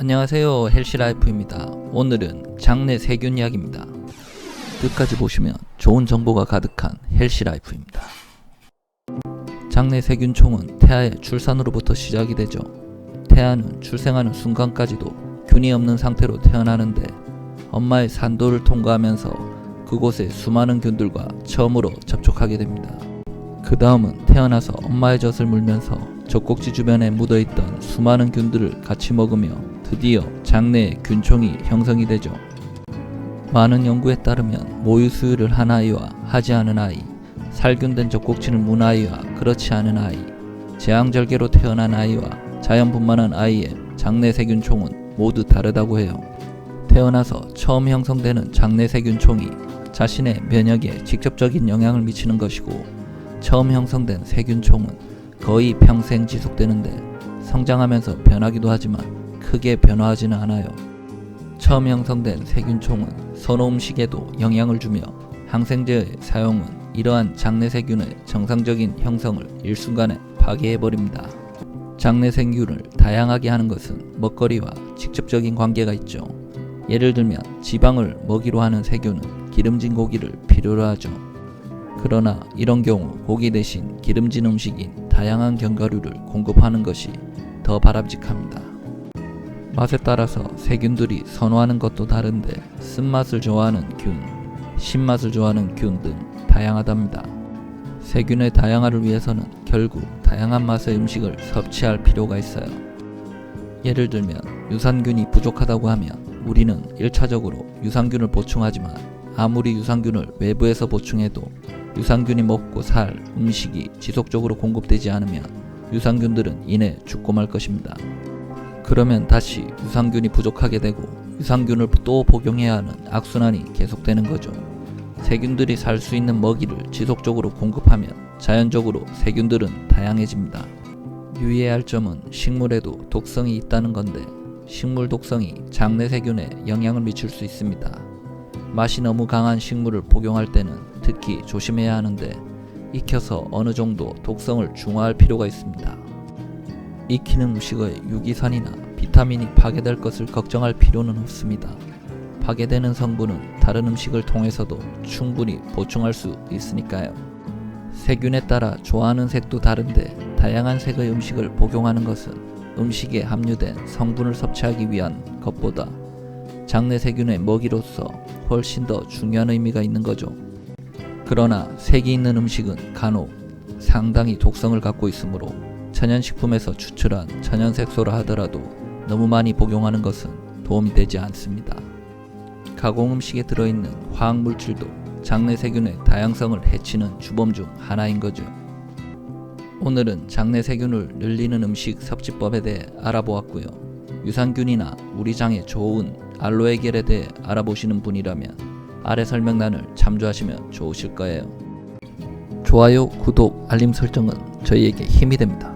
안녕하세요, 헬시라이프입니다. 오늘은 장내 세균 이야기입니다. 끝까지 보시면 좋은 정보가 가득한 헬시라이프입니다. 장내 세균총은 태아의 출산으로부터 시작이 되죠. 태아는 출생하는 순간까지도 균이 없는 상태로 태어나는데 엄마의 산도를 통과하면서 그곳에 수많은 균들과 처음으로 접촉하게 됩니다. 그 다음은 태어나서 엄마의 젖을 물면서 젖꼭지 주변에 묻어있던 수많은 균들을 같이 먹으며 드디어 장내에 균총이 형성이 되죠. 많은 연구에 따르면 모유 수유를 한 아이와 하지 않은 아이, 살균된 젖꼭지를 문 아이와 그렇지 않은 아이, 제왕절개로 태어난 아이와 자연 분만한 아이의 장내 세균총은 모두 다르다고 해요. 태어나서 처음 형성되는 장내 세균총이 자신의 면역에 직접적인 영향을 미치는 것이고, 처음 형성된 세균총은 거의 평생 지속되는데 성장하면서 변하기도 하지만 크게 변화하지는 않아요. 처음 형성된 세균총은 선호 음식에도 영향을 주며 항생제의 사용은 이러한 장내 세균의 정상적인 형성을 일순간에 파괴해버립니다. 장내 세균을 다양하게 하는 것은 먹거리와 직접적인 관계가 있죠. 예를 들면 지방을 먹이로 하는 세균은 기름진 고기를 필요로 하죠. 그러나 이런 경우 고기 대신 기름진 음식인 다양한 견과류를 공급하는 것이 더 바람직합니다. 맛에 따라서 세균들이 선호하는 것도 다른데 쓴맛을 좋아하는 균, 신맛을 좋아하는 균 등 다양하답니다. 세균의 다양화를 위해서는 결국 다양한 맛의 음식을 섭취할 필요가 있어요. 예를 들면 유산균이 부족하다고 하면 우리는 1차적으로 유산균을 보충하지만 아무리 유산균을 외부에서 보충해도 유산균이 먹고 살 음식이 지속적으로 공급되지 않으면 유산균들은 이내 죽고 말 것입니다. 그러면 다시 유산균이 부족하게 되고 유산균을 또 복용해야 하는 악순환이 계속되는 거죠. 세균들이 살 수 있는 먹이를 지속적으로 공급하면 자연적으로 세균들은 다양해집니다. 유의해야 할 점은 식물에도 독성이 있다는 건데 식물 독성이 장내 세균에 영향을 미칠 수 있습니다. 맛이 너무 강한 식물을 복용할 때는 특히 조심해야 하는데 익혀서 어느 정도 독성을 중화할 필요가 있습니다. 익히는 음식의 유기산이나 비타민이 파괴될 것을 걱정할 필요는 없습니다. 파괴되는 성분은 다른 음식을 통해서도 충분히 보충할 수 있으니까요. 세균에 따라 좋아하는 색도 다른데 다양한 색의 음식을 복용하는 것은 음식에 함유된 성분을 섭취하기 위한 것보다 장내 세균의 먹이로서 훨씬 더 중요한 의미가 있는 거죠. 그러나 색이 있는 음식은 간혹 상당히 독성을 갖고 있으므로 천연식품에서 추출한 천연색소라 하더라도 너무 많이 복용하는 것은 도움이 되지 않습니다. 가공음식에 들어있는 화학물질도 장내 세균의 다양성을 해치는 주범 중 하나인 거죠. 오늘은 장내 세균을 늘리는 음식 섭취법에 대해 알아보았고요. 유산균이나 우리 장에 좋은 알로에겔에 대해 알아보시는 분이라면 아래 설명란을 참조하시면 좋으실 거예요. 좋아요, 구독, 알림 설정은 저희에게 힘이 됩니다.